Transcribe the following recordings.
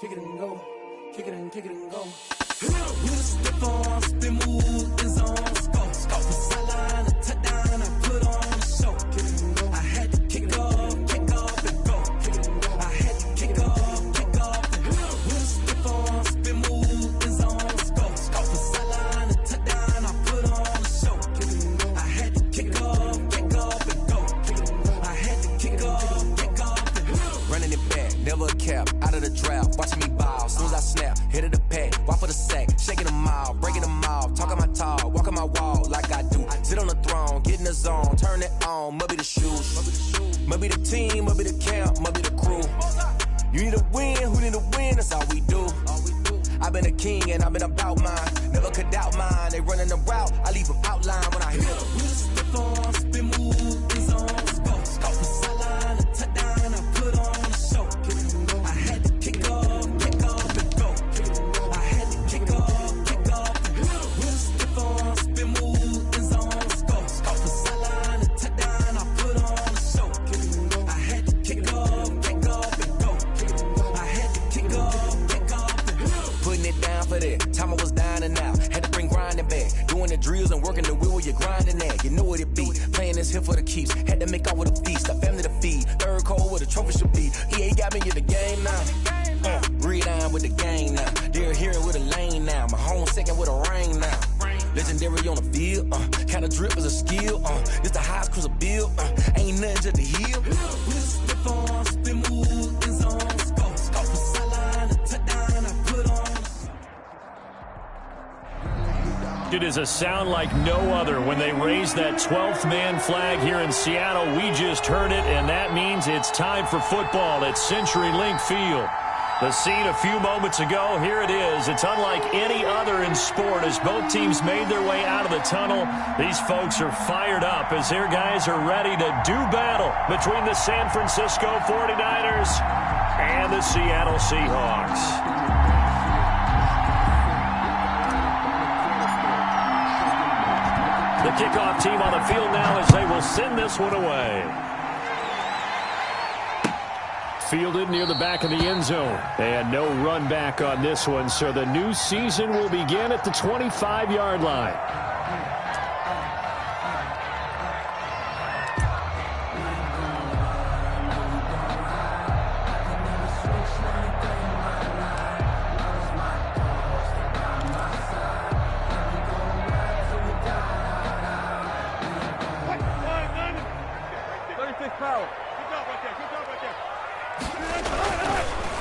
kick it and go. Kick it and go. We just step on, spin, move, in zone, scope. From sideline to touchdown, I put on the show. Kick it and go. I had to kick off and go. Kick it and go. I had to kick off and go. We just step on, spin, move, in zone, scope. From sideline to touchdown, I put on the show. Kick it and go. I had to kick off and go. Kick it and go. I had to kick off and go. Running it back, never a cap, out of the draft, watching me ball, soon as I snap, hit of the pack, walk for the sack, shaking them all, breaking them off, talking my talk, walking my wall like I do, sit on the throne, get in the zone, turn it on, must be the shoes, must be the team, must be the camp, must be the crew, you need a win, who need a win, that's all we do, I've been a king and I've been about mine, never could doubt mine, they running the route, I leave them outline when I hit them. We just step on, spin, move, in zone, scope from sideline to touchdown, I put on the show. I had to kick off and go. I had to kick off and go. We just step on, spin, move, in zone, scope from sideline to touchdown, I put on the show. I had to kick off and go. I had to kick off and go. Putting it down for that, time I was down and out, had to bring grinding back, doing the drills and working the wheel where you're grinding at, you know what it be, playing this here for the keeps, had to make off with a feast, a family to feed, third cold where the trophy should be, EA got me in the game now, breathe on with the game now, they're here with a lane now, my home second with a ring now, legendary on the field, kind of drip is a skill, it's the highest cruiser bill, ain't nothing just to heal. We just step on, spin, move, in zone, scope from sideline to touchdown, I put on. It is a sound like no other when they raise that 12th man flag here in Seattle. We just heard it, and that means it's time for football at CenturyLink Field. The scene a few moments ago, here it is. It's unlike any other in sport as both teams made their way out of the tunnel. These folks are fired up as their guys are ready to do battle between the San Francisco 49ers and the Seattle Seahawks. The kickoff team on the field now as they will send this one away. Fielded near the back of the end zone. And no run back on this one, so the new season will begin at the 25-yard line.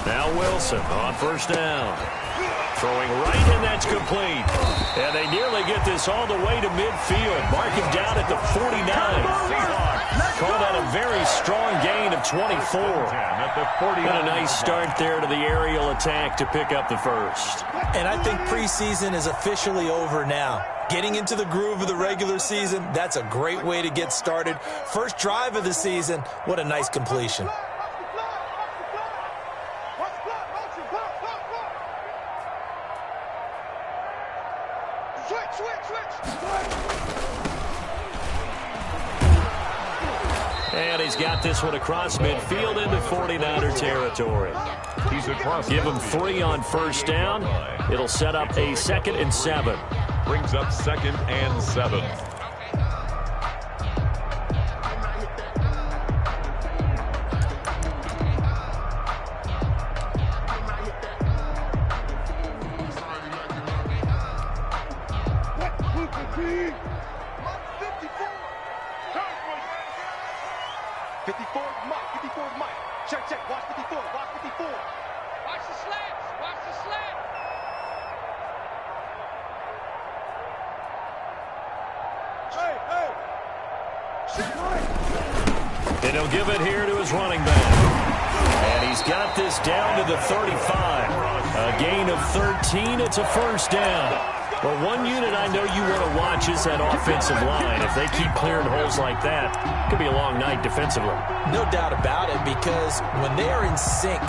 Now Wilson on first down. Throwing right, and that's complete. And they nearly get this all the way to midfield. Mark him down at the 49. Call that a very strong gain of 24. And a nice start there to the aerial attack to pick up the first. And I think preseason is officially over now. Getting into the groove of the regular season, that's a great way to get started. First drive of the season, what a nice completion. And he's got this one across midfield into 49er territory. Give him 3 on first down. It'll set up a 2nd and 7. Brings up 2nd and 7. And he'll give it here to his running back. And he's got this down to the 35. A gain of 13. It's a first down. Well, one unit I know you want to watch is that offensive line. If they keep clearing holes like that, it could be a long night defensively. No doubt about it, because when they are in sync,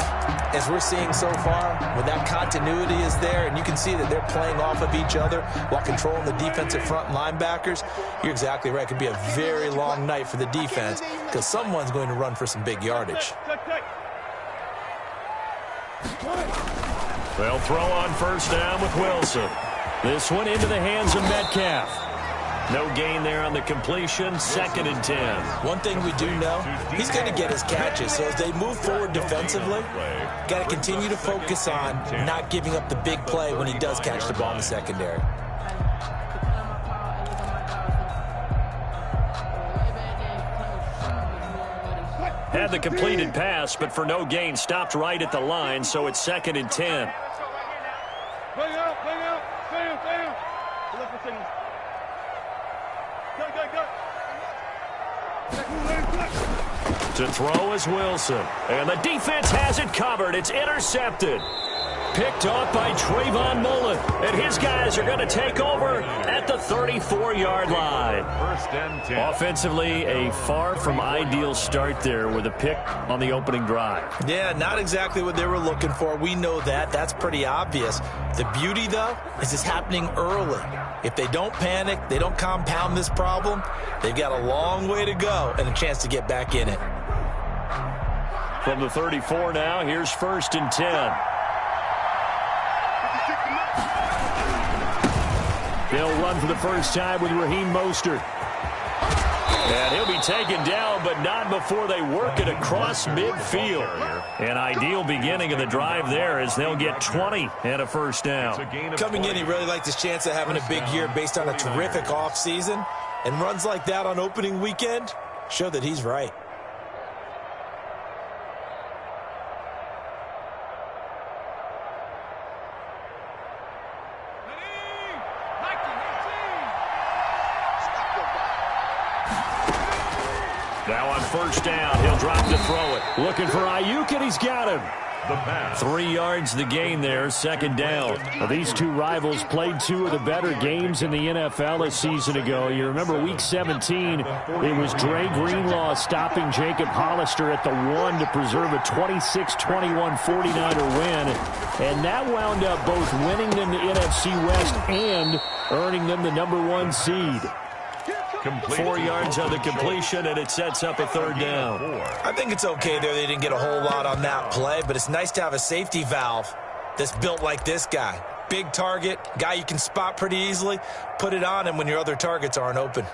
as we're seeing so far, when that continuity is there, and you can see that they're playing off of each other while controlling the defensive front linebackers, you're exactly right. It could be a very long night for the defense because someone's going to run for some big yardage. They'll throw on first down with Wilson. This one into the hands of Metcalf. No gain there on the completion. 2nd and 10. One thing we do know, he's going to get his catches. So as they move forward defensively, got to continue to focus on not giving up the big play when he does catch the ball in the secondary. Had the completed pass, but for no gain, stopped right at the line, so it's 2nd and 10. To throw is Wilson. And the defense has it covered. It's intercepted. Picked off by Trayvon Mullen. And his guys are going to take over at the 34-yard line. 1st and 10. Offensively, a far from ideal start there with a pick on the opening drive. Yeah, not exactly what they were looking for. We know that. That's pretty obvious. The beauty, though, is it's happening early. If they don't panic, they don't compound this problem, they've got a long way to go and a chance to get back in it. From the 34 now, here's 1st and 10. They'll run for the first time with Raheem Mostert. And he'll be taken down, but not before they work it across midfield. An ideal beginning of the drive there as they'll get 20 and a first down. Coming in, he really liked his chance of having a big year based on a terrific offseason. And runs like that on opening weekend show that he's right. Now on first down, he'll drop to throw it. Looking for Ayuk, and he's got him. 3 yards the gain there, 2nd down. Well, these two rivals played 2 of the better games in the NFL a season ago. You remember Week 17, it was Dre Greenlaw stopping Jacob Hollister at the 1 to preserve a 26-21 49er win. And that wound up both winning them the NFC West and earning them the #1 seed. 4 yards on the completion, and it sets up a 3rd down. I think it's okay there. They didn't get a whole lot on that play, but it's nice to have a safety valve that's built like this guy. Big target, guy you can spot pretty easily. Put it on him when your other targets aren't open.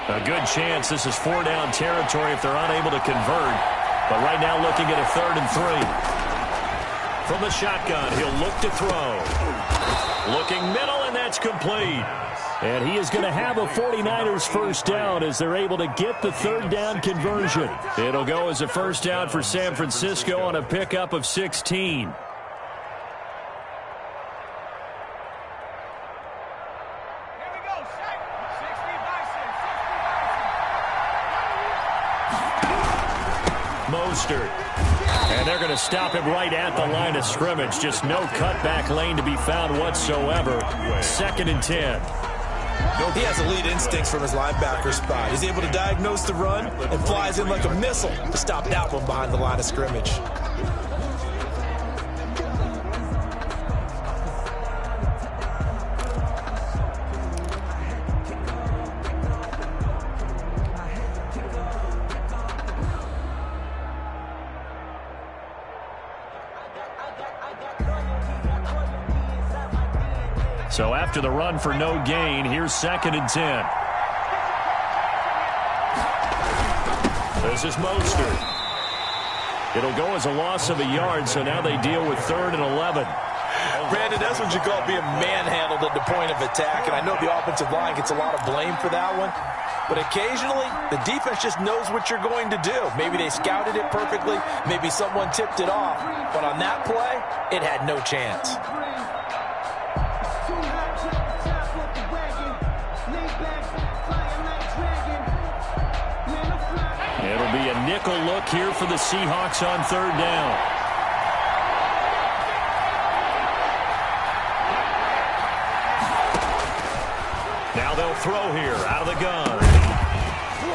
A good chance this is 4-down territory if they're unable to convert. But right now looking at a 3rd and 3. From the shotgun, he'll look to throw. Looking middle, and that's complete. And he is going to have a 49ers first down as they're able to get the 3rd down conversion. It'll go as a first down for San Francisco on a pickup of 16. Mostert. And they're going to stop him right at the line of scrimmage. Just no cutback lane to be found whatsoever. 2nd and 10. He has elite instincts from his linebacker spot. He's able to diagnose the run and flies in like a missile to stop that one behind the line of scrimmage. So after the run for no gain, here's 2nd and 10. This is Mostert. It'll go as a loss of a yard, so now they deal with 3rd and 11. Brandon, that's what you call being manhandled at the point of attack, and I know the offensive line gets a lot of blame for that one, but occasionally the defense just knows what you're going to do. Maybe they scouted it perfectly, maybe someone tipped it off, but on that play, it had no chance. It'll be a nickel look here for the Seahawks on 3rd down. Now they'll throw here out of the gun.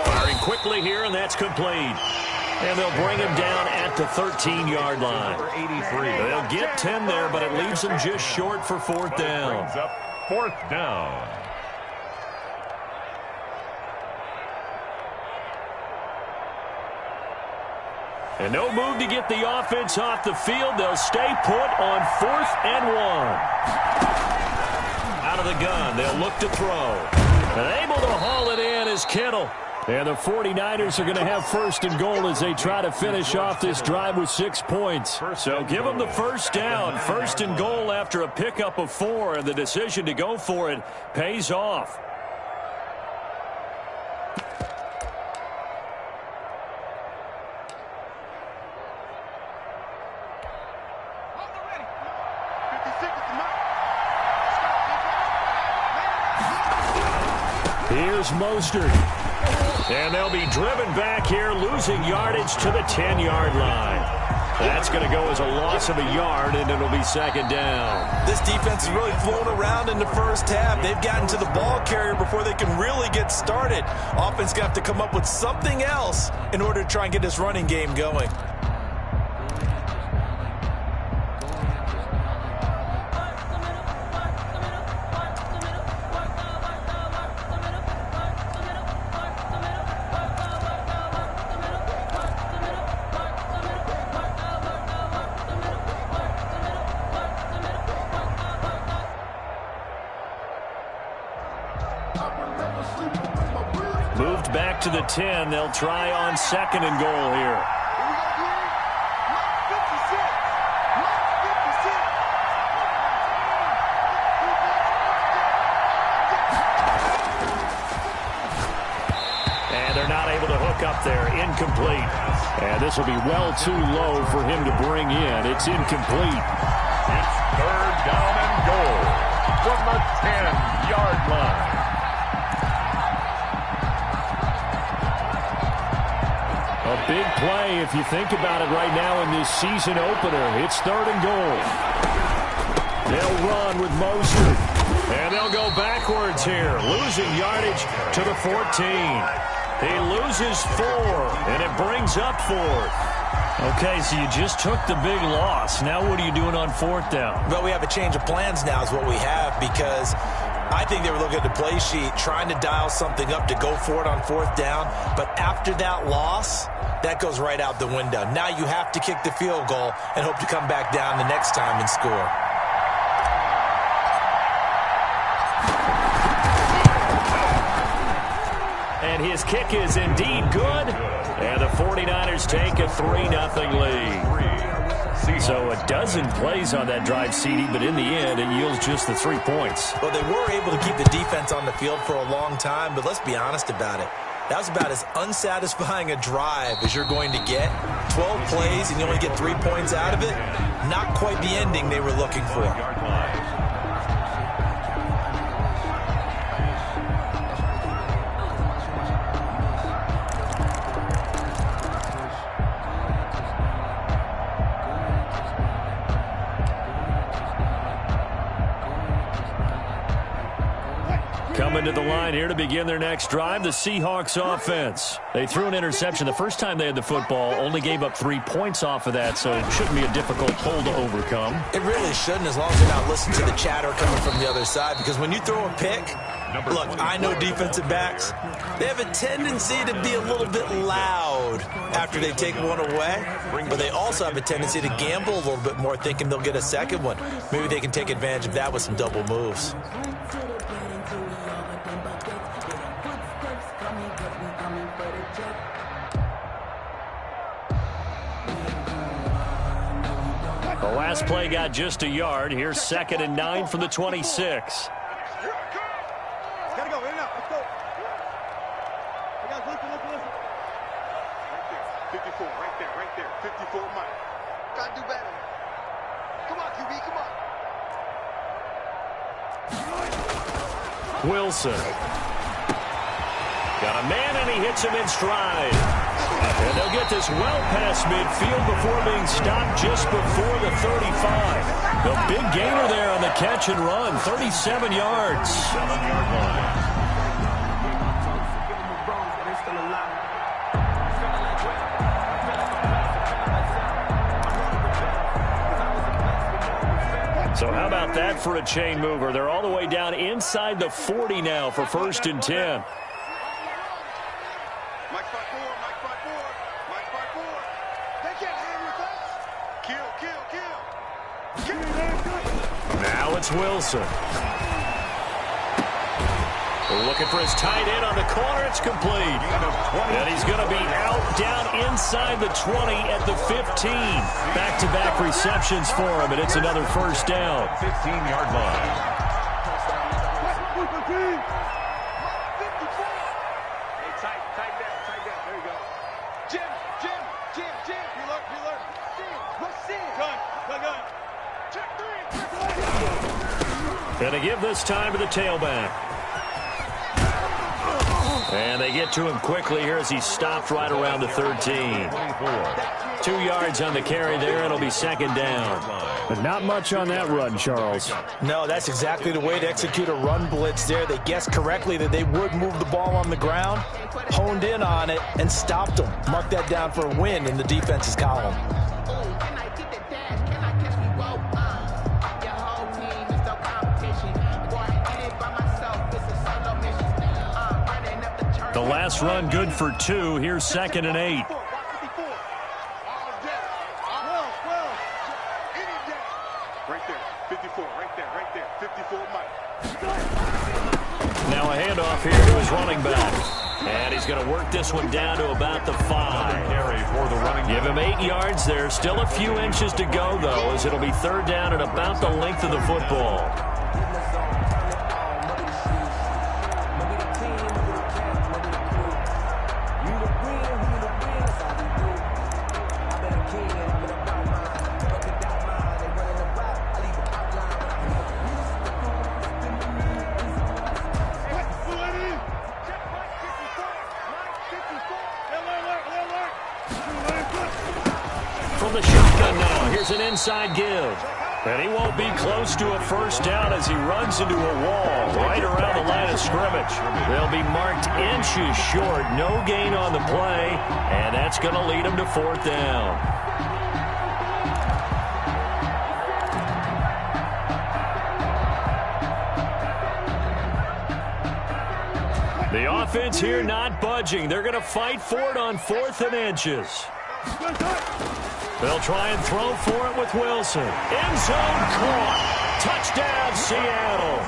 Firing quickly here, and that's complete. And they'll bring him down at the 13-yard line. They'll get 10 there, but it leaves them just short for 4th down. Brings up 4th down. And no move to get the offense off the field. They'll stay put on 4th and 1. Out of the gun, they'll look to throw. And able to haul it in is Kittle. And the 49ers are going to have 1st and goal as they try to finish off this drive with 6 points. So give them the first down. 1st and goal after a pickup of 4, and the decision to go for it pays off. Here's Mostert. And they'll be driven back here, losing yardage to the 10-yard line. That's going to go as a loss of a yard, and it'll be 2nd down. This defense is really flown around in the first half. They've gotten to the ball carrier before they can really get started. Offense going to have to come up with something else in order to try and get this running game going. Moved back to the 10. They'll try on 2nd and goal here. And they're not able to hook up there. Incomplete. And this will be well too low for him to bring in. It's incomplete. It's 3rd down and goal from the 10-yard line. A big play if you think about it right now in this season opener. It's 3rd and goal. They'll run with Mostert. And they'll go backwards here, losing yardage to the 14. He loses 4, and it brings up 4th. Okay, so you just took the big loss. Now what are you doing on 4th down? Well, we have a change of plans now is what we have, because I think they were looking at the play sheet, trying to dial something up to go for it on 4th down. But after that loss, that goes right out the window. Now you have to kick the field goal and hope to come back down the next time and score. And his kick is indeed good. And the 49ers take a 3-0 lead. So a dozen plays on that drive, CD, but in the end, it yields just the 3 points. Well, they were able to keep the defense on the field for a long time, but let's be honest about it. That was about as unsatisfying a drive as you're going to get. 12 plays and you only get 3 points out of it. Not quite the ending they were looking for. Coming to the line here to begin their next drive, the Seahawks offense. They threw an interception the first time they had the football, only gave up 3 points off of that, so it shouldn't be a difficult hole to overcome. It really shouldn't, as long as you're not listening to the chatter coming from the other side, because when you throw a pick, look, I know defensive backs, they have a tendency to be a little bit loud after they take one away, but they also have a tendency to gamble a little bit more, thinking they'll get a second one. Maybe they can take advantage of that with some double moves. The last play got just a yard. Here's 2nd and 9 from the 26. Gotta go, in and out, let's go. Hey guys, listen. Right there, 54, right there, 54, Mike. Gotta do better. Come on, QB, come on. Wilson. Got a man, and he hits him in stride. And they'll get this well past midfield before being stopped just before the 35. The big gainer there on the catch and run, 37 yards. 7-yard line. So how about that for a chain mover? They're all the way down inside the 40 now for 1st and 10. Mike 5-4, Mike 5-4, Mike 5-4. They can't hang with us. Kill. Now it's Wilson. Looking for his tight end on the corner. It's complete. And he's going to be out down inside the 20 at the 15. Back-to-back receptions for him, and it's another first down. 15-yard line. Hey, tight down. There you go. Jim. Preload. Let's see. Gun. Check 3. Going to give this time to the tailback. And they get to him quickly here as he stopped right around the 13. 2 yards on the carry there. It'll be second down. But not much on that run, Charles. No, that's exactly the way to execute a run blitz there. They guessed correctly that they would move the ball on the ground, honed in on it, and stopped them. Mark that down for a win in the defense's column. The last run good for 2. Here's 2nd and 8. Right there. 54. Right there. 54 Mike. Now a handoff here to his running back. And he's going to work this one down to about the 5. Give him 8 yards there. Still a few inches to go, though, as it'll be third down at about the length of the football. From the shotgun now, here's an inside give. And he won't be close to a first down as he runs into a wall right around the line of scrimmage. They'll be marked inches short, no gain on the play, and that's going to lead him to fourth down. The offense here not budging. They're going to fight for it on 4th and inches. They'll try and throw for it with Wilson. End zone caught. Touchdown, Seattle.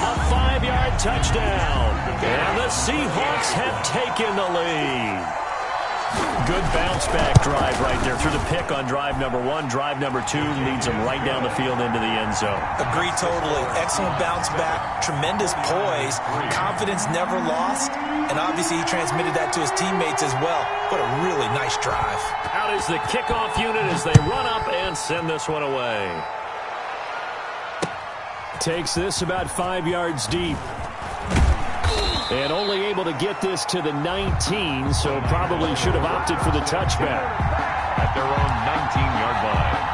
A 5-yard touchdown. And the Seahawks have taken the lead. Good bounce-back drive right there through the pick on drive number 1. Drive number 2 leads them right down the field into the end zone. Agree totally. Excellent bounce back. Tremendous poise. Confidence never lost. And obviously he transmitted that to his teammates as well. What a really nice drive. Out is the kickoff unit as they run up and send this one away. Takes this about 5 yards deep. And only able to get this to the 19, so probably should have opted for the touchback. At their own 19-yard line.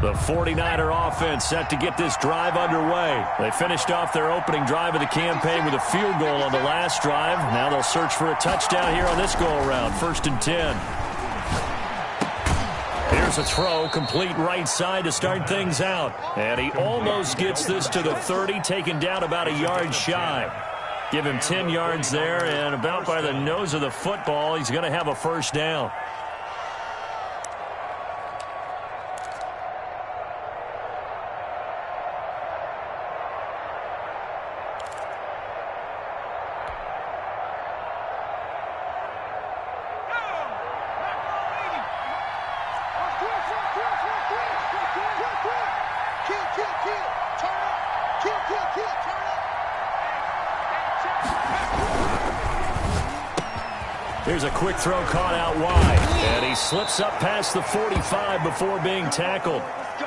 The 49er offense set to get this drive underway. They finished off their opening drive of the campaign with a field goal on the last drive. Now they'll search for a touchdown here on this go-around. 1st and 10. Here's a throw, complete right side to start things out. And he almost gets this to the 30, taken down about a yard shy. Give him 10 yards there, and about by the nose of the football, he's going to have a first down. Here's a quick throw caught out wide. And he slips up past the 45 before being tackled.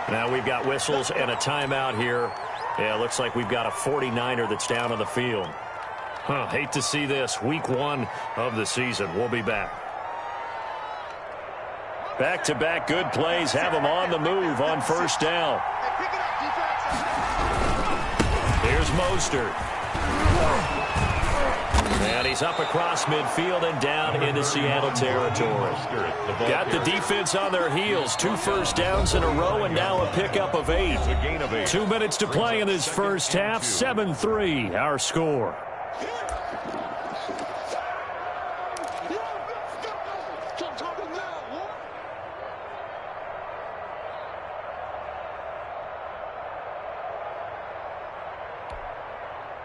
Now we've got whistles and a timeout here. Yeah, it looks like we've got a 49er that's down on the field. Hate to see this. Week 1 of the season. We'll be back. Back-to-back good plays have him on the move on first down. Here's Mostert. And he He's up across midfield and down into Seattle territory. Got the defense on their heels. 2 first downs in a row and now a pickup of 8. 2 minutes to play in this first half. 7-3 our score.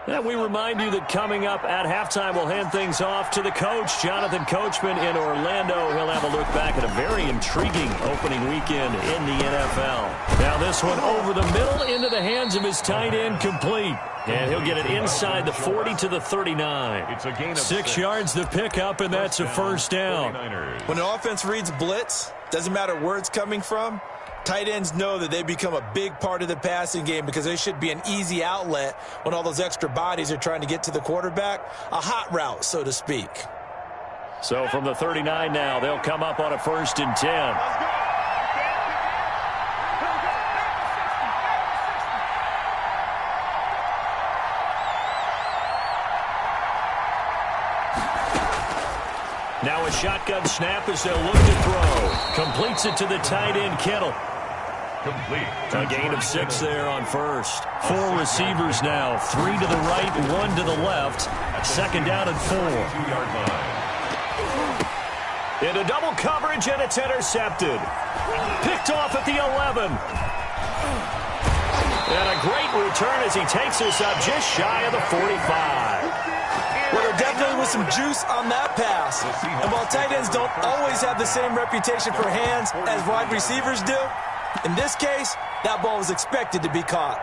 And we remind you that coming up at halftime, we'll hand things off to the coach, Jonathan Coachman in Orlando. He'll have a look back at a very intriguing opening weekend in the NFL. Now this one over the middle into the hands of his tight end, complete. And he'll get it inside the 40 to the 39. It's a gain of 6 yards the pickup, and that's a first down. When an offense reads blitz, doesn't matter where it's coming from, tight ends know that they become a big part of the passing game because they should be an easy outlet when all those extra bodies are trying to get to the quarterback. A hot route, so to speak. So from the 39 now, they'll come up on a 1st and 10. Now a shotgun snap as they'll look to throw. Completes it to the tight end, Kittle. Complete. A gain of 6 there on first. 4 receivers now. 3 to the right, 1 to the left. 2nd down and 4. 2-yard line. Into double coverage, and it's intercepted. Picked off at the 11. And a great return as he takes us up just shy of the 45. Well, there definitely was some juice on that pass. And while tight ends don't always have the same reputation for hands as wide receivers do, in this case, that ball was expected to be caught.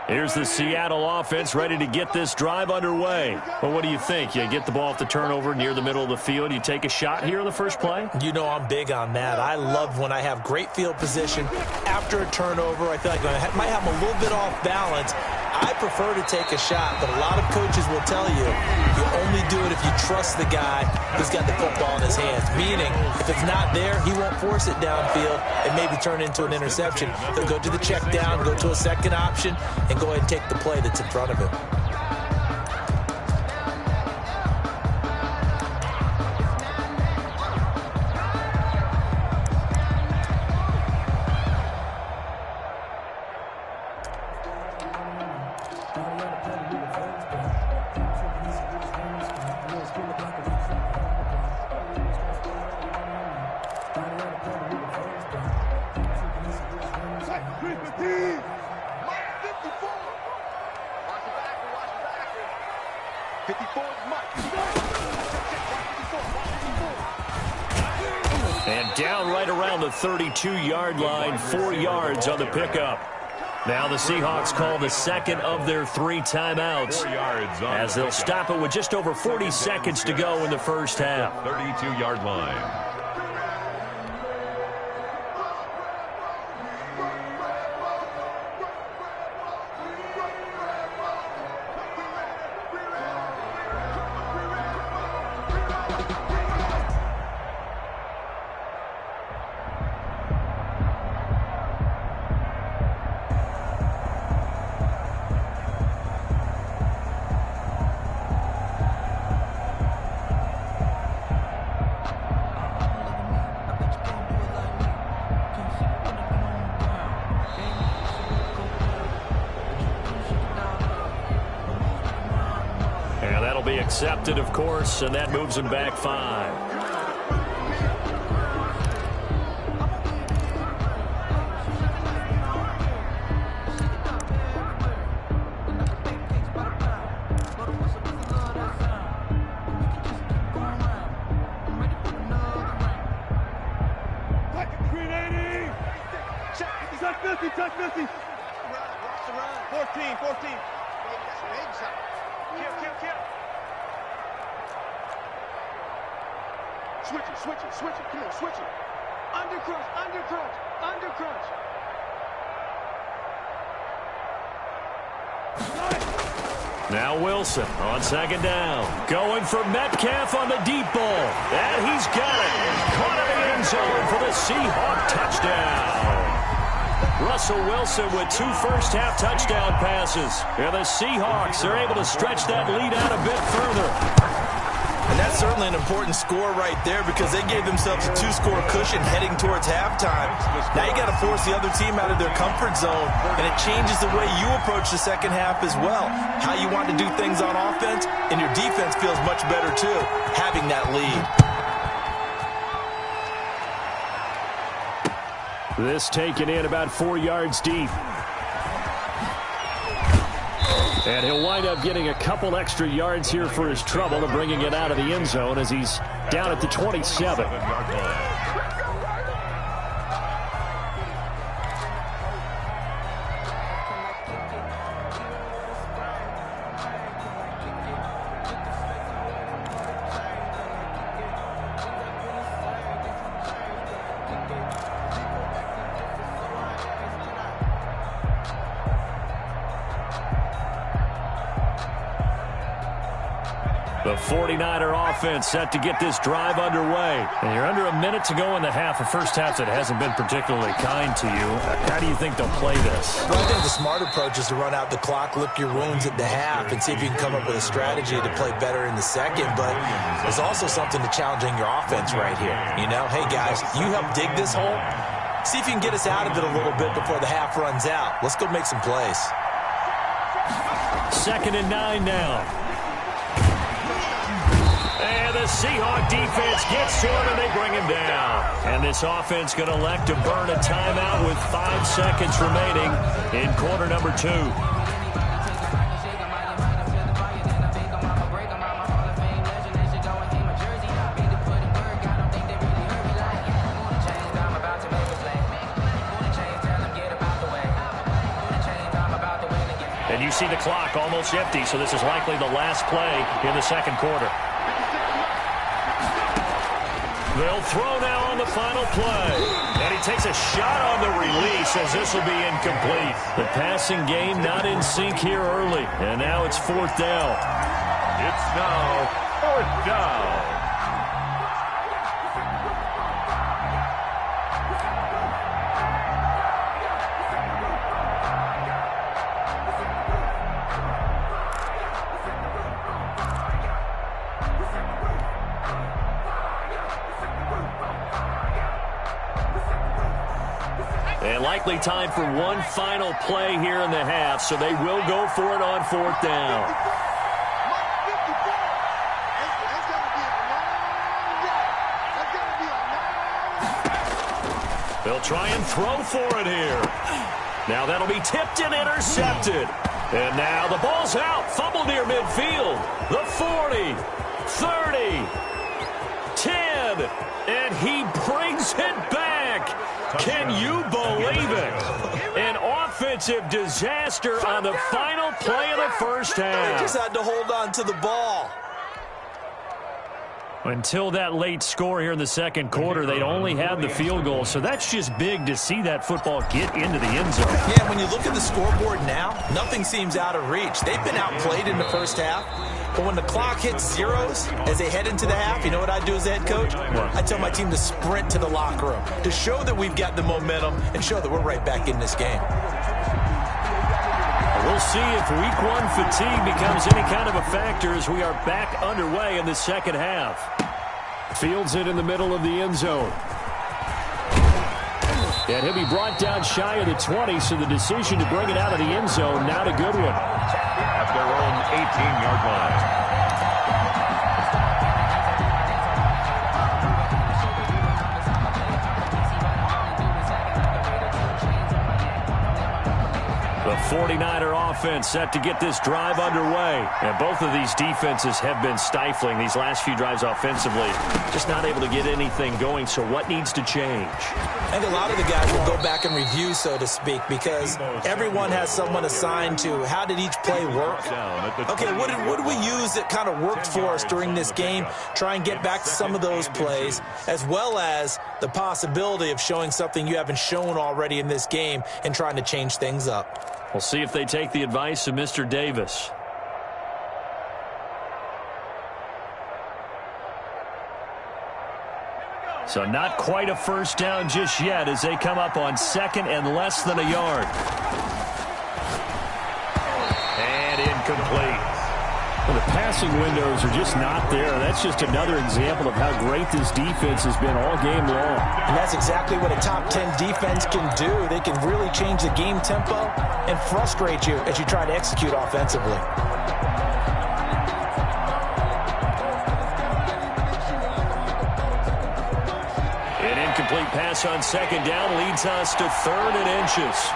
Here's the Seattle offense ready to get this drive underway. Well, what do you think? You get the ball off the turnover near the middle of the field. You take a shot here in the first play? You know I'm big on that. I love when I have great field position after a turnover. I feel like I might have them a little bit off balance. I prefer to take a shot, but a lot of coaches will tell you only do it if you trust the guy who's got the football in his hands. Meaning, if it's not there, he won't force it downfield and maybe turn it into an interception. He'll go to the check down, go to a second option, and go ahead and take the play that's in front of him. And down right around the 32-yard line, 4 yards on the pickup. Now the Seahawks call the second of their 3 timeouts 4 yards on as they'll stop it with just over 40 seconds to go in the first half. 32-yard line. Be accepted, of course, and that moves him back 5. Touch 50. 14. Switch it. Come on, switch it. Under crunch. Now Wilson on second down. Going for Metcalf on the deep ball. And he's got it. Caught in the end zone for the Seahawk touchdown. Russell Wilson with 2 first-half touchdown passes. And the Seahawks are able to stretch that lead out a bit further. And that's certainly an important score right there because they gave themselves a 2-score cushion heading towards halftime. Now you got to force the other team out of their comfort zone, and it changes the way you approach the second half as well. How you want to do things on offense, and your defense feels much better too, having that lead. This taken in about 4 yards deep. And he'll wind up getting a couple extra yards here for his trouble and bringing it out of the end zone as he's down at the 27. The 49er offense set to get this drive underway. And you're under a minute to go in the half. A first half that hasn't been particularly kind to you. How do you think they'll play this? Well, I think the smart approach is to run out the clock, lick your wounds at the half, and see if you can come up with a strategy to play better in the second. But there's also something to challenging your offense right here. You know, hey, guys, you help dig this hole. See if you can get us out of it a little bit before the half runs out. Let's go make some plays. 2nd and 9 now. And the Seahawk defense gets to him, and they bring him down. And this offense going to elect to burn a timeout with 5 seconds remaining in quarter number 2. And you see the clock almost empty, so this is likely the last play in the second quarter. They'll throw now on the final play. And he takes a shot on the release as this will be incomplete. The passing game not in sync here early. And now it's 4th down. It's now 4th down. And likely time for one final play here in the half, so they will go for it on 4th down. They'll try and throw for it here. Now that'll be tipped and intercepted. And now the ball's out. Fumble near midfield. The 40, 30, 10, and he brings it back. Can you believe it? An offensive disaster on the final play of the first half. They just had to hold on to the ball. Until that late score here in the second quarter, they'd only had the field goal, so that's just big to see that football get into the end zone. Yeah, when you look at the scoreboard now, nothing seems out of reach. They've been outplayed in the first half, but when the clock hits zeros as they head into the half, you know what I do as the head coach? What? I tell my team to sprint to the locker room to show that we've got the momentum and show that we're right back in this game. We'll see if week 1 fatigue becomes any kind of a factor as we are back underway in the second half. Fields it in the middle of the end zone. And he'll be brought down shy of the 20, so the decision to bring it out of the end zone, not a good one. At their own 18-yard line. The 49er offense set to get this drive underway. And both of these defenses have been stifling these last few drives offensively. Just not able to get anything going, so what needs to change? I think a lot of the guys will go back and review, so to speak, because everyone has someone assigned to how did each play work. Okay, what did we use that kind of worked for us during this game? Try and get back to some of those plays, as well as the possibility of showing something you haven't shown already in this game and trying to change things up. We'll see if they take the advice of Mr. Davis. So not quite a first down just yet as they come up on second and less than a yard. And incomplete. Well, the passing windows are just not there. That's just another example of how great this defense has been all game long. And that's exactly what a top 10 defense can do. They can really change the game tempo and frustrate you as you try to execute offensively. An incomplete pass on second down leads us to 3rd and inches.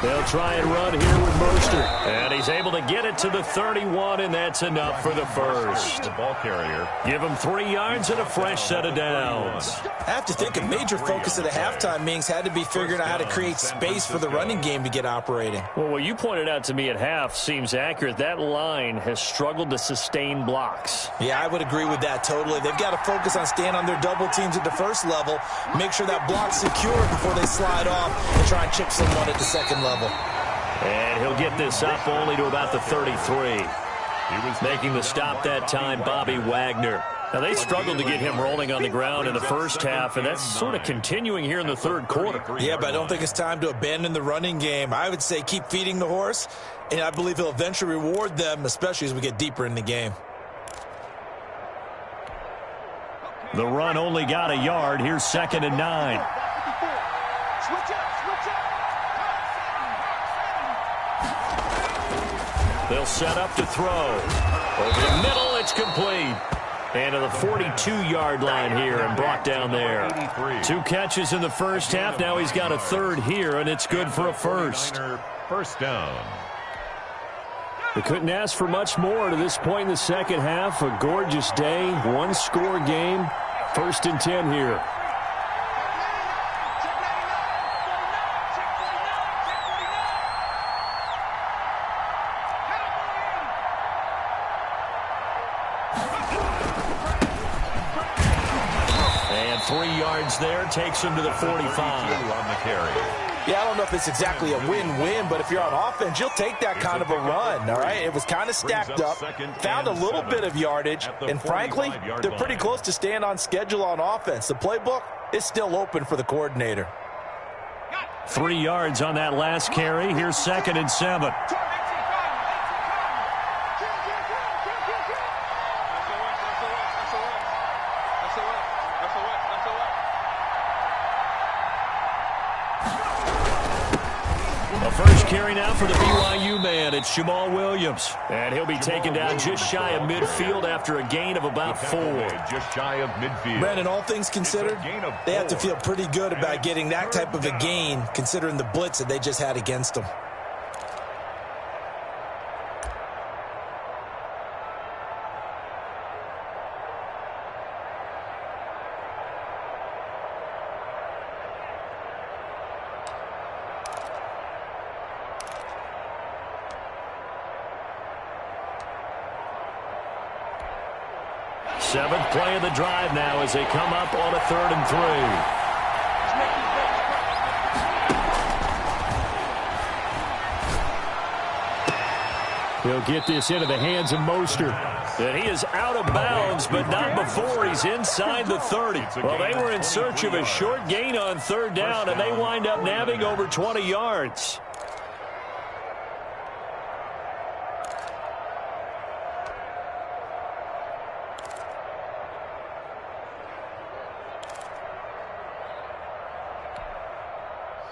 They'll try and run here with Mostert. And he's able to get it to the 31, and that's enough for the first. The ball carrier. Give him 3 yards and a fresh set of downs. I have to think a major focus of the halftime meetings had to be figuring out how to create space for the running game to get operating. Well, what you pointed out to me at half seems accurate. That line has struggled to sustain blocks. Yeah, I would agree with that totally. They've got to focus on staying on their double teams at the first level, make sure that block's secure before they slide off and try and chip someone at the second level. And he'll get this up only to about the 33. Making the stop that time, Bobby Wagner. Now, they struggled to get him rolling on the ground in the first half, and that's sort of continuing here in the third quarter. Yeah, but I don't think it's time to abandon the running game. I would say keep feeding the horse, and I believe he'll eventually reward them, especially as we get deeper in the game. The run only got a yard. Here's 2nd and 9. They'll set up to throw. Over the middle, it's complete. And to the 42-yard line here and brought down there. 2 catches in the first half. Now he's got a 3rd here, and it's good for a first. First down. They couldn't ask for much more to this point in the second half. A gorgeous day, 1-score game. 1st and 10 here. And 3 yards there takes him to the 45. On the carry. Yeah, I don't know if it's exactly a win-win, but if you're on offense, you'll take that kind of a run, all right? It was kind of stacked up, found a little bit of yardage, and frankly, they're pretty close to staying on schedule on offense. The playbook is still open for the coordinator. 3 yards on that last carry. Here's 2nd and 7. First carry now for the BYU man. It's Jamal Williams. And he'll be taken down just shy of midfield after a gain of about 4. Just shy of midfield. Brandon, all things considered, they have to feel pretty good about getting that type of a gain considering the blitz that they just had against them. Seventh play of the drive now as they come up on a 3rd and 3. He'll get this into the hands of Mostert. And he is out of bounds, but not before he's inside the 30. Well, they were in search of a short gain on 3rd down, and they wind up nabbing over 20 yards.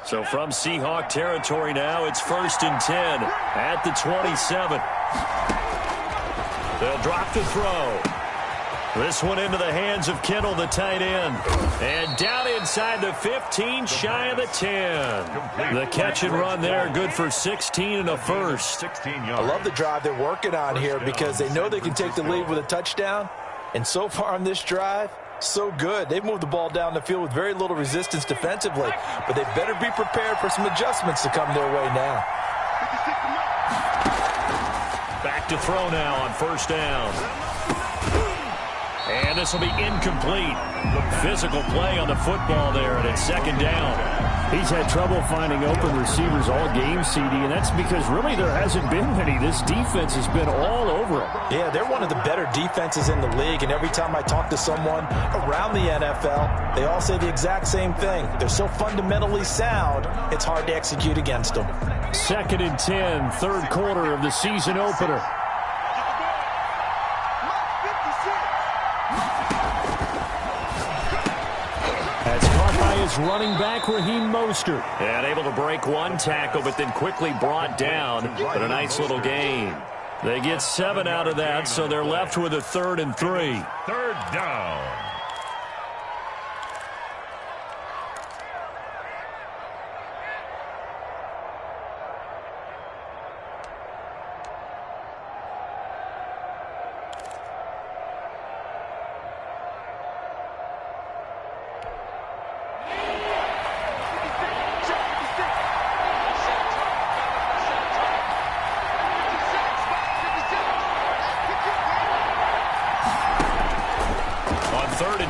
So from Seahawk territory now, it's 1st and 10 at the 27. They'll drop to throw. This one into the hands of Kittle, the tight end. And down inside the 15, shy of the 10. The catch and run there, good for 16 and a first. 16 yards. I love the drive they're working on here because they know they can take the lead with a touchdown. And so far on this drive, so good. They've moved the ball down the field with very little resistance defensively, but they better be prepared for some adjustments to come their way now. Back to throw now on 1st down. And this will be incomplete. Physical play on the football there, and it's second down. He's had trouble finding open receivers all game, CD, and that's because really there hasn't been many. This defense has been all over him. Yeah, they're one of the better defenses in the league, and every time I talk to someone around the NFL, they all say the exact same thing. They're so fundamentally sound, it's hard to execute against them. 2nd and 10, third quarter of the season opener. That's caught by his running back, Raheem Mostert. And able to break one tackle, but then quickly brought down. But a nice little gain. They get 7 out of that, so they're left with a 3rd and 3. Third down.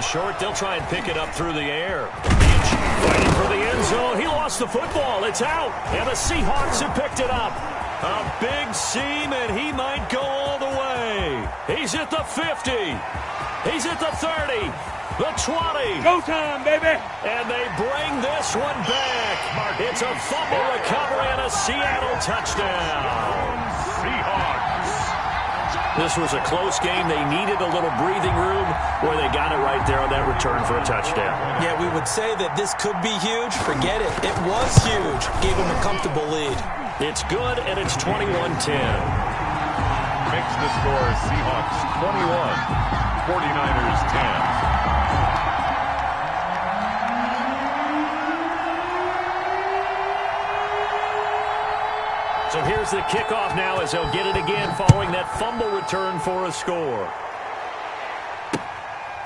Short, they'll try and pick it up through the air. Fighting for the end zone. He lost the football. It's out. And the Seahawks have picked it up. A big seam, and he might go all the way. He's at the 50. He's at the 30. The 20. Go time, baby. And they bring this one back. It's a fumble recovery and a Seattle touchdown. Seahawks. This was a close game. They needed a little breathing room where they got it right there on that return for a touchdown. Yeah, we would say that this could be huge. Forget it. It was huge. Gave him a comfortable lead. It's good, and it's 21-10. Makes the score Seahawks 21, 49ers 10. So here's the kickoff now as they'll get it again following that fumble return for a score.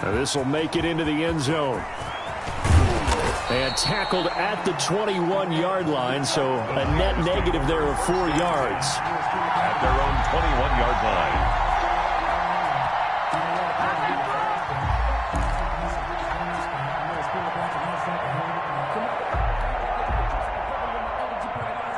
Now this will make it into the end zone. And tackled at the 21-yard line, so a net negative there of 4 yards. At their own 21-yard line.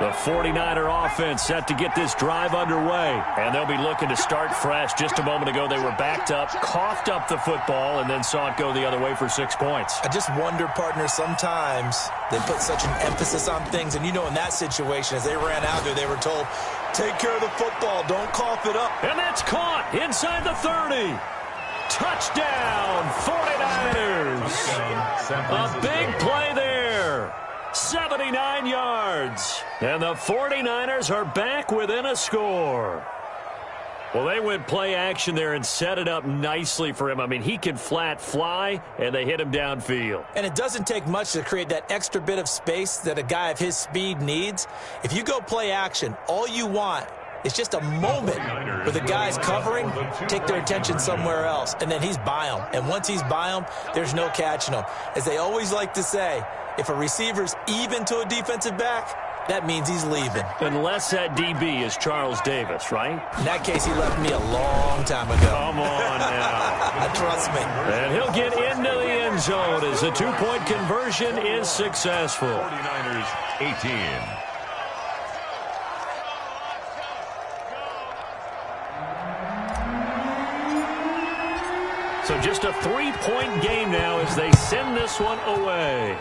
The 49er offense set to get this drive underway. And they'll be looking to start fresh. Just a moment ago, they were backed up, coughed up the football, and then saw it go the other way for 6 points. I just wonder, partner, sometimes they put such an emphasis on things. And, you know, in that situation, as they ran out there, they were told, take care of the football, don't cough it up. And that's caught inside the 30. Touchdown, 49ers. A big play there. 79 yards. And the 49ers are back within a score. Well, they went play action there and set it up nicely for him. I mean, he can flat fly, and they hit him downfield. And it doesn't take much to create that extra bit of space that a guy of his speed needs. If you go play action, all you want is just a moment where the guy's covering, take their attention somewhere else, and then he's by him. And once he's by him, there's no catching him. As they always like to say, if a receiver's even to a defensive back, that means he's leaving. Unless that DB is Charles Davis, right? In that case, he left me a long time ago. Come on now. Trust me. And he'll get into the end zone as the two-point conversion is successful. 49ers 18. So just a three-point game now as they send this one away.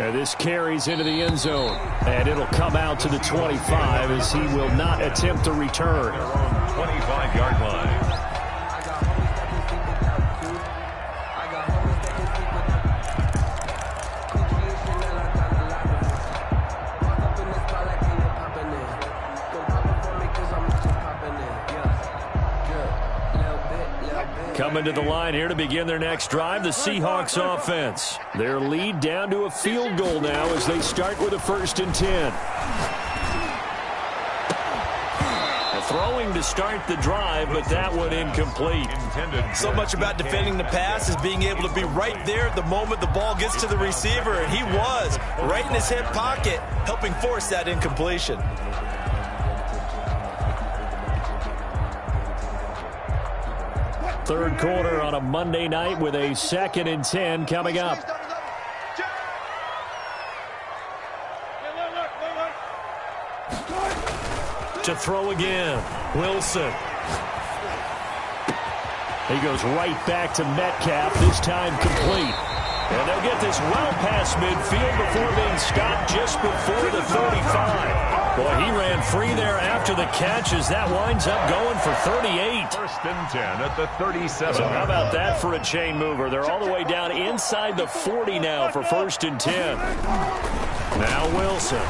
And this carries into the end zone. And it'll come out to the 25 as he will not attempt to return. 25-yard line. Coming to the line here to begin their next drive, the Seahawks offense. Their lead down to a field goal now as they start with a 1st and 10. Throwing to start the drive, but that one incomplete. So much about defending the pass is being able to be right there at the moment the ball gets to the receiver, and he was right in his hip pocket, helping force that incompletion. Third quarter on a Monday night with a 2nd and 10 coming up. To throw again, Wilson. He goes right back to Metcalf, this time complete. And they'll get this well past midfield before being stopped just before the 35. Boy, he ran free there after the catch as that winds up going for 38. 1st and 10 at the 37. So how about that for a chain mover? They're all the way down inside the 40 now for 1st and 10. Now Wilson.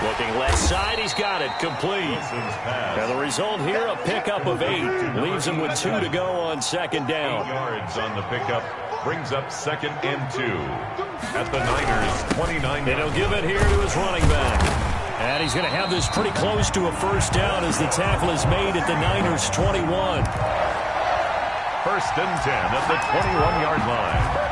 Looking left side, he's got it, complete. And the result here, a pickup of 8. Leaves him with 2 to go on 2nd down. 8 yards on the pickup, brings up 2nd and 2. At the Niners, 29. And he'll give it here to his running back. And he's going to have this pretty close to a 1st down as the tackle is made at the Niners' 21. 1st and 10 at the 21-yard line.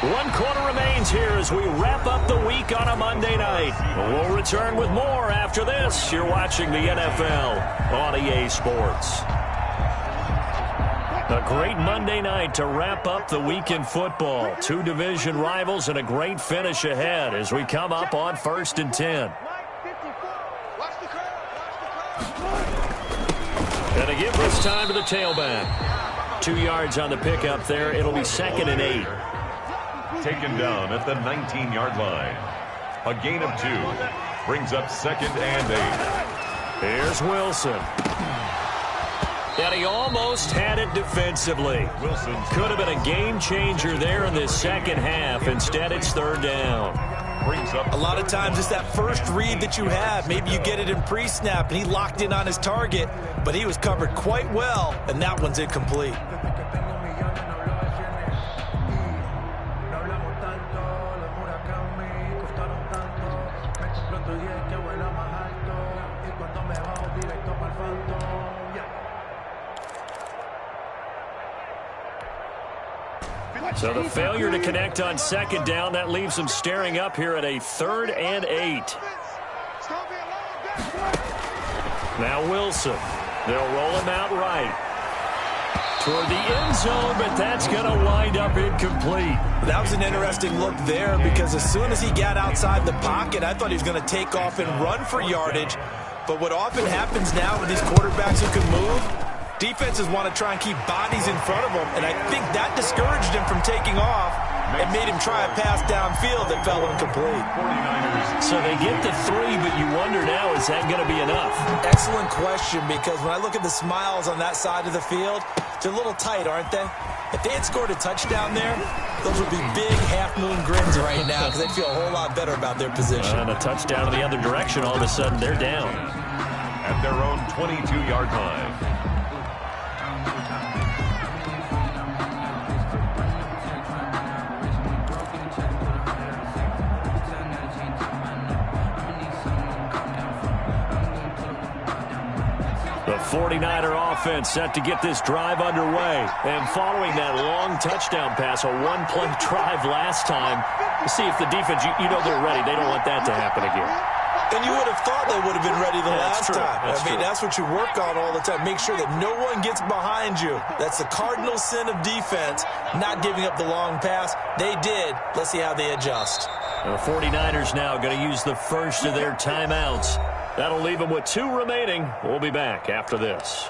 One quarter remains here as we wrap up the week on a Monday night. We'll return with more after this. You're watching the NFL on EA Sports. A great Monday night to wrap up the week in football. 2 division rivals and a great finish ahead as we come up on 1st and 10. And to give this time to the tailback. 2 yards on the pickup there. It'll be 2nd and 8. Taken down at the 19-yard line. A gain of 2. Brings up 2nd and 8. Here's Wilson. And he almost had it defensively. Wilson could have been a game changer there in this 2nd half. Instead, it's 3rd down. Brings up a lot of times it's that first read that you have. Maybe you get it in pre-snap, and he locked in on his target, but he was covered quite well, and that one's incomplete. So the failure to connect on 2nd down, that leaves them staring up here at a 3rd and 8. Now Wilson. They'll roll him out right. Toward the end zone, but that's going to wind up incomplete. That was an interesting look there because as soon as he got outside the pocket, I thought he was going to take off and run for yardage. But what often happens now with these quarterbacks who can move, defenses want to try and keep bodies in front of them, and I think that discouraged him from taking off and made him try a pass downfield that fell incomplete. So they get the 3, but you wonder now, is that going to be enough? Excellent question, because when I look at the smiles on that side of the field, they're a little tight, aren't they? If they had scored a touchdown there, those would be big half-moon grins right now because they'd feel a whole lot better about their position. And a touchdown in the other direction, all of a sudden they're down. At their own 22-yard line. The 49er offense set to get this drive underway. And following that long touchdown pass, a one-play drive last time, to see if the defense, you know they're ready. They don't want that to happen again. And you would have thought they would have been ready the last time. That's what you work on all the time. Make sure that no one gets behind you. That's the cardinal sin of defense, not giving up the long pass. They did. Let's see how they adjust. The 49ers now going to use the first of their timeouts. That'll leave them with 2 remaining. We'll be back after this.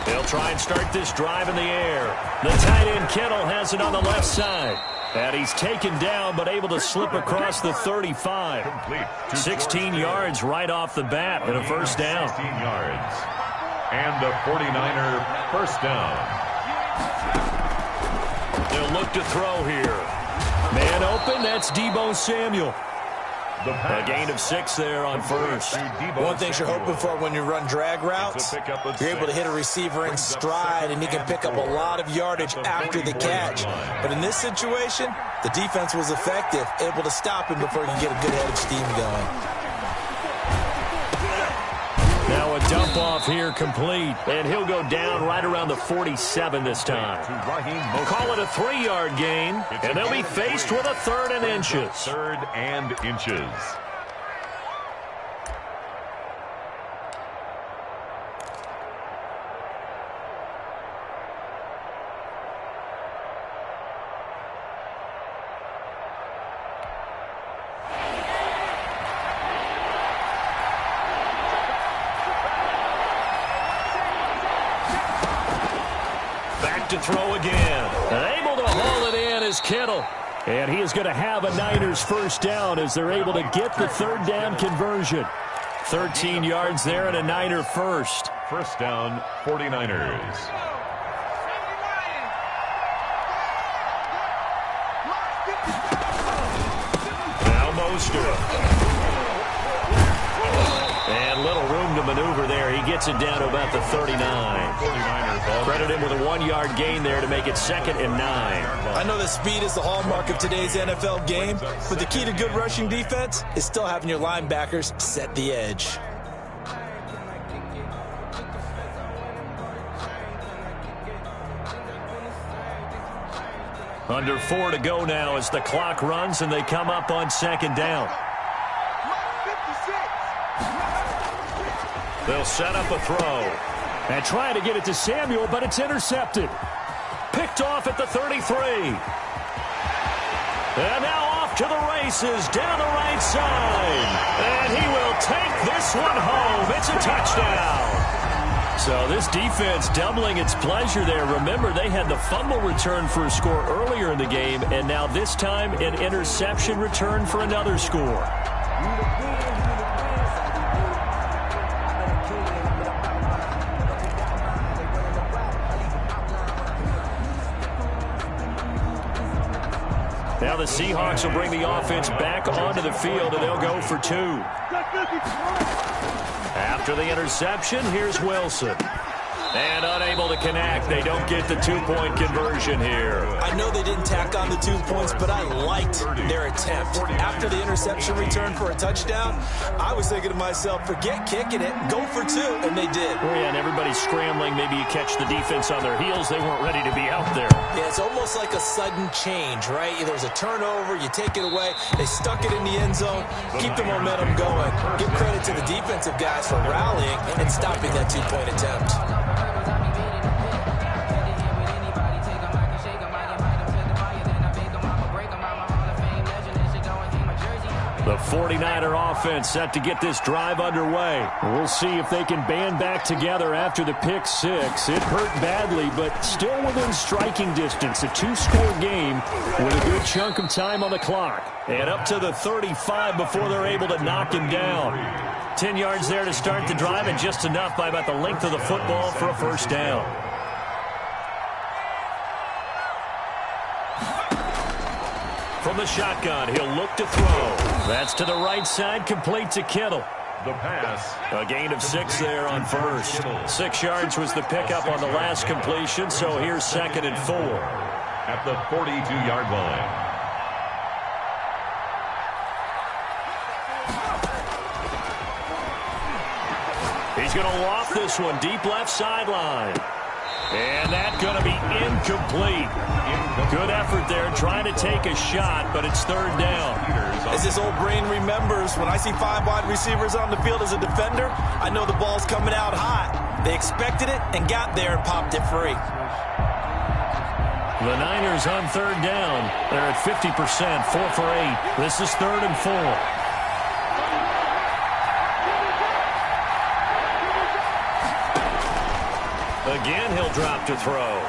They'll try and start this drive in the air. The tight end Kittle has it on the left side. And he's taken down but able to slip across the 35. 16 yards right off the bat and a first down. 16 yards. And the 49er first down. They'll look to throw here. Man open, that's Deebo Samuel. A gain of 6 there on first. One thing you're hoping for when you run drag routes, you're able to hit a receiver in stride, and he can pick up a lot of yardage after the catch. But in this situation, the defense was effective, able to stop him before he could get a good head of steam going. Now a dump off here complete, and he'll go down right around the 47 this time. Call it a 3-yard gain, and they'll be faced with a 3rd and inches. 3rd and inches. To throw again. And able to haul it in is Kittle. And he is going to have a Niners first down as they're able to get the 3rd down conversion. 13 yards there and a Niner first. First down, 49ers. Now Mostert. And little room to maneuver there. He gets it down to about the 39. Credit him with a 1-yard gain there to make it 2nd and 9. I know that speed is the hallmark of today's NFL game, but the key to good rushing defense is still having your linebackers set the edge. Under 4 to go now as the clock runs and they come up on 2nd down. They'll set up a throw. And trying to get it to Samuel, but it's intercepted. Picked off at the 33. And now off to the races down the right side. And he will take this one home. It's a touchdown. So this defense doubling its pleasure there. Remember, they had the fumble return for a score earlier in the game, and now this time an interception return for another score. Now the Seahawks will bring the offense back onto the field, and they'll go for 2. After the interception, here's Wilson. And unable to connect. They don't get the 2-point conversion here. I know they didn't tack on the 2 points, but I liked their attempt. After the interception return for a touchdown, I was thinking to myself, forget kicking it, go for 2, and they did. Oh, yeah, and everybody's scrambling. Maybe you catch the defense on their heels. They weren't ready to be out there. Yeah, it's almost like a sudden change, right? There's a turnover, you take it away, they stuck it in the end zone, keep the momentum going. Give credit to the defensive guys for rallying and stopping that 2-point attempt. The 49er offense set to get this drive underway. We'll see if they can band back together after the pick 6. It hurt badly, but still within striking distance. A 2-score game with a good chunk of time on the clock. And up to the 35 before they're able to knock him down. 10 yards there to start the drive, and just enough by about the length of the football for a first down. From the shotgun, he'll look to throw. That's to the right side, complete to Kittle. The pass. A gain of 6 there on first. 6 yards was the pickup on the last completion, so here's 2nd and 4. At the 42-yard line. He's going to loft this one deep left sideline. And that's going to be incomplete. Good effort there trying to take a shot, but it's 3rd down. As this old brain remembers, when I see 5 wide receivers on the field as a defender, I know the ball's coming out hot. They expected it and got there and popped it free. The Niners on 3rd down. They're at 50%, 4 for 8. This is 3rd and 4. Again, he'll drop to throw.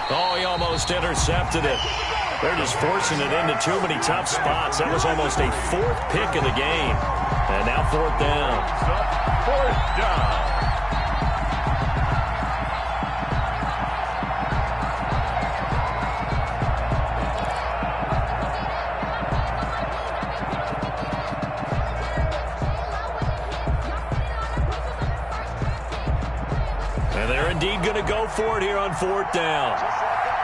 Oh, he almost intercepted it. They're just forcing it into too many tough spots. That was almost a 4th pick of the game. And now 4th down. 4th down. And they're indeed going to go for it here on 4th down.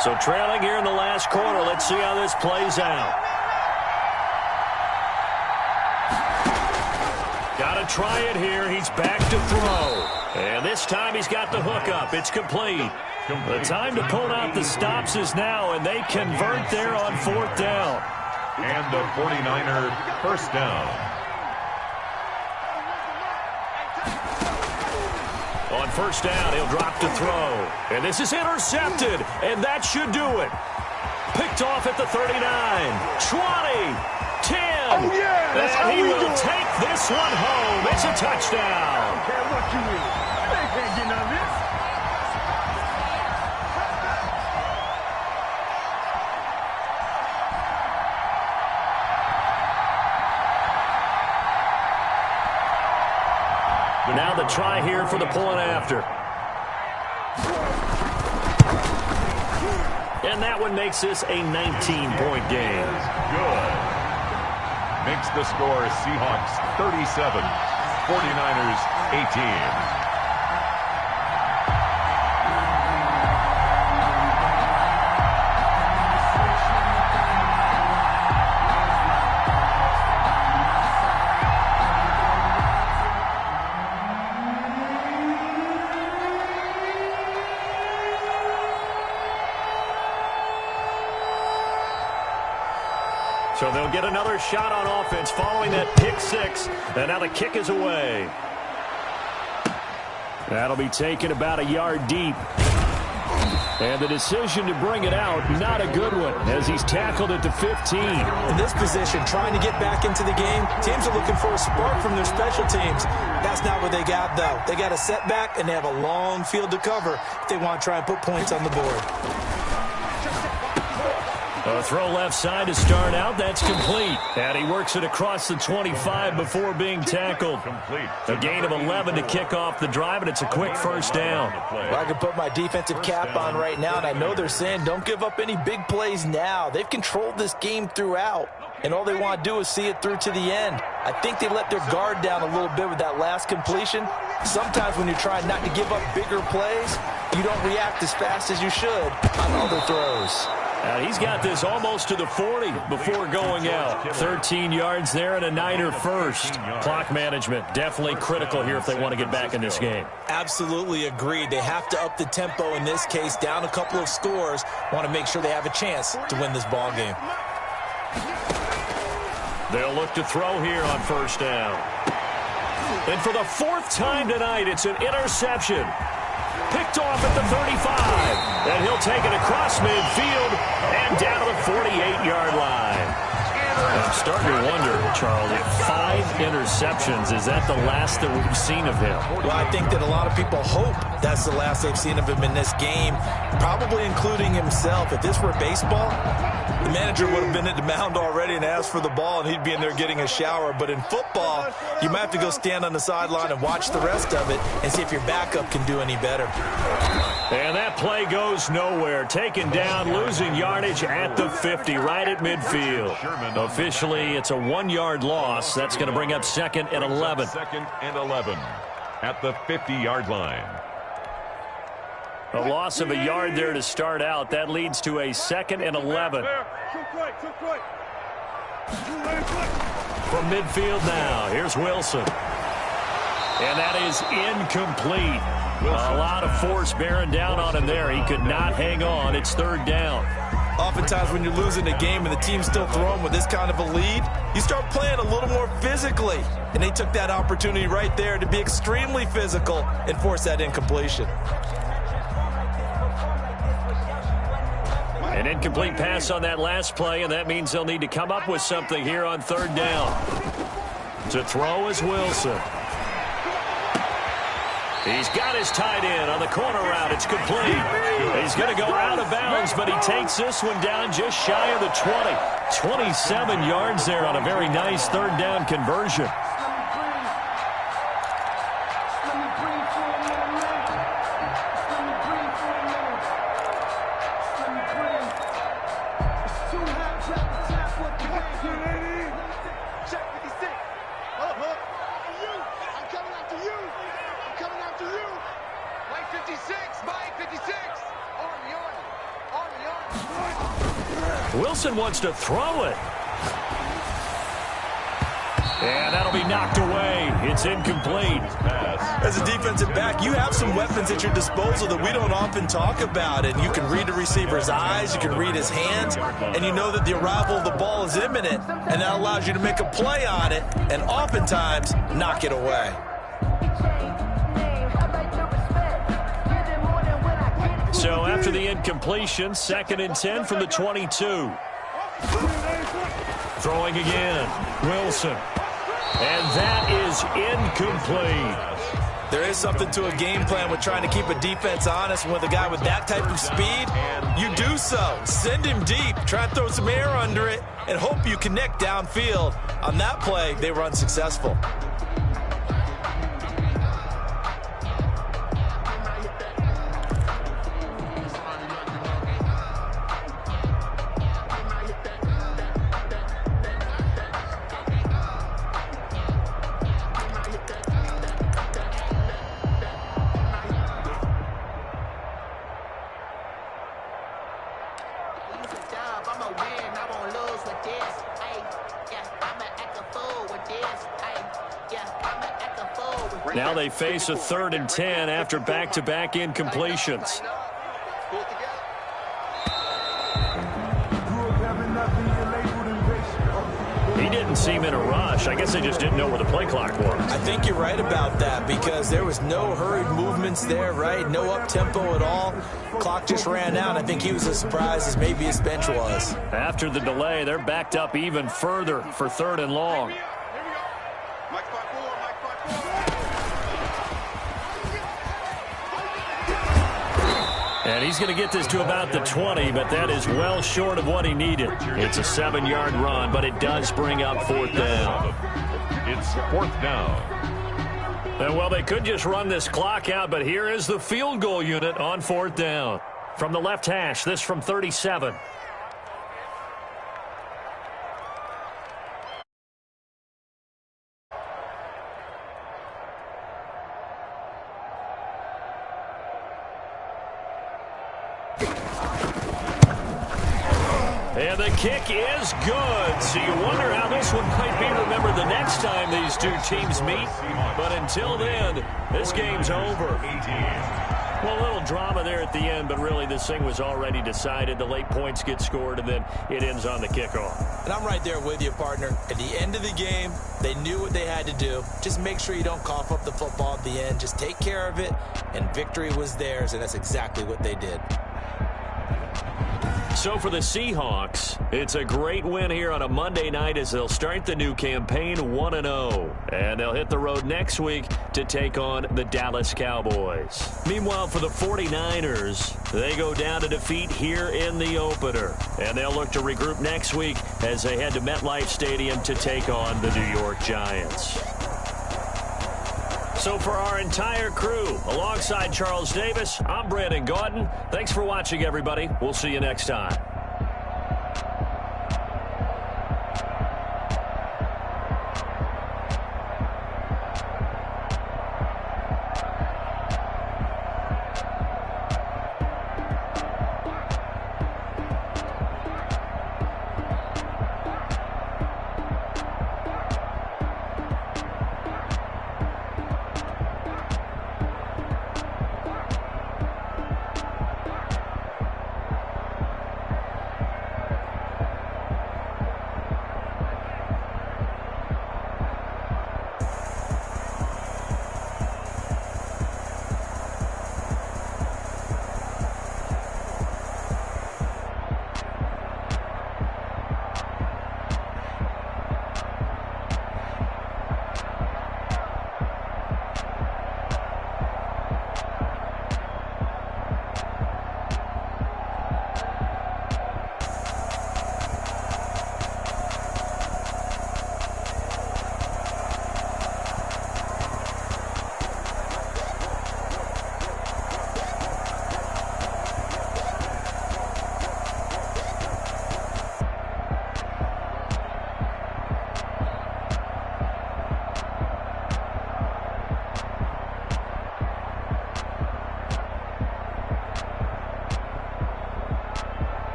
So trailing here in the last quarter. Let's see how this plays out. Got to try it here. He's back to throw. And this time he's got the hook up. It's complete. The time to pull out the stops is now, and they convert there on 4th down. And the 49er first down. On 1st down, he'll drop to throw. And this is intercepted, and that should do it. Picked off at the 39, 20, 10. Oh, yeah, that's how he we will do it. take this one home. It's a touchdown. I don't care what you mean. They can't get none of this. Now the try here for the pulling after. And that one makes this a 19-point game. Good. Makes the score Seahawks 37, 49ers 18. So they'll get another shot on offense following that pick six. And now the kick is away. That'll be taken about a yard deep. And the decision to bring it out, not a good one, as he's tackled at the 15. In this position, trying to get back into the game, teams are looking for a spark from their special teams. That's not what they got, though. They got a setback, and they have a long field to cover if they want to try and put points on the board. A throw left side to start out. That's complete. And he works it across the 25 before being tackled. A gain of 11 to kick off the drive, and it's a quick first down. Well, I can put my defensive cap on right now, and I know they're saying don't give up any big plays now. They've controlled this game throughout, and all they want to do is see it through to the end. I think they let their guard down a little bit with that last completion. Sometimes when you're trying not to give up bigger plays, you don't react as fast as you should on other throws. He's got this almost to the 40 before going out. 13 yards there and a Niner first. Clock management definitely critical here if they want to get back in this game. Absolutely agreed. They have to up the tempo in this case, down a couple of scores. Want to make sure they have a chance to win this ball game. They'll look to throw here on first down. And for the 4th time tonight, it's an interception. Picked off at the 35. And he'll take it across midfield and down to the 48-yard line. I'm starting to wonder, Charles, if 5 interceptions, is that the last that we've seen of him? Well, I think that a lot of people hope that's the last they've seen of him in this game, probably including himself. If this were baseball, the manager would have been at the mound already and asked for the ball, and he'd be in there getting a shower. But in football, you might have to go stand on the sideline and watch the rest of it and see if your backup can do any better. And that play goes nowhere. Taken down, losing yardage at the 50, right at midfield. Officially, it's a 1-yard loss. That's going to bring up 2nd and 11. 2nd and 11 at the 50-yard line. A loss of a yard there to start out. That leads to a 2nd and 11. From midfield now, here's Wilson. And that is incomplete. A lot of force bearing down on him there. He could not hang on. It's 3rd down. Oftentimes when you're losing a game and the team's still throwing with this kind of a lead, you start playing a little more physically. And they took that opportunity right there to be extremely physical and force that incompletion. An incomplete pass on that last play, and that means they'll need to come up with something here on 3rd down. To throw is Wilson. He's got his tight end on the corner route. It's complete. He's going to go out of bounds, but he takes this one down just shy of the 20. 27 yards there on a very nice 3rd down conversion. I'm coming after you. 56. Wilson wants to throw it. And that'll be knocked away. It's incomplete. As a defensive back, you have some weapons at your disposal that we don't often talk about. And you can read the receiver's eyes, you can read his hands, and you know that the arrival of the ball is imminent. And that allows you to make a play on it and oftentimes knock it away. So after the incompletion, 2nd and 10 from the 22. Throwing again. Wilson. And that is incomplete. There is something to a game plan with trying to keep a defense honest. With a guy with that type of speed, you do so. Send him deep. Try and throw some air under it and hope you connect downfield. On that play, they were unsuccessful. Now they face a 3rd and 10 after back-to-back incompletions. He didn't seem in a rush. I guess they just didn't know where the play clock was. I think you're right about that because there was no hurried movements there, right? No up-tempo at all. Clock just ran out. I think he was as surprised as maybe his bench was. After the delay, they're backed up even further for 3rd and long. And he's going to get this to about the 20, but that is well short of what he needed. It's a 7-yard run, but it does bring up 4th down. It's 4th down. And well, they could just run this clock out, but here is the field goal unit on 4th down. From the left hash, this from 37. And the kick is good. So you wonder how this one might be remembered the next time these two teams meet. But until then, this game's over. Well, a little drama there at the end, but really this thing was already decided. The late points get scored, and then it ends on the kickoff. And I'm right there with you, partner. At the end of the game, they knew what they had to do. Just make sure you don't cough up the football at the end. Just take care of it, and victory was theirs, and that's exactly what they did. So for the Seahawks, it's a great win here on a Monday night as they'll start the new campaign 1-0. And they'll hit the road next week to take on the Dallas Cowboys. Meanwhile, for the 49ers, they go down to defeat here in the opener. And they'll look to regroup next week as they head to MetLife Stadium to take on the New York Giants. So for our entire crew, alongside Charles Davis, I'm Brandon Gaudin. Thanks for watching, everybody. We'll see you next time.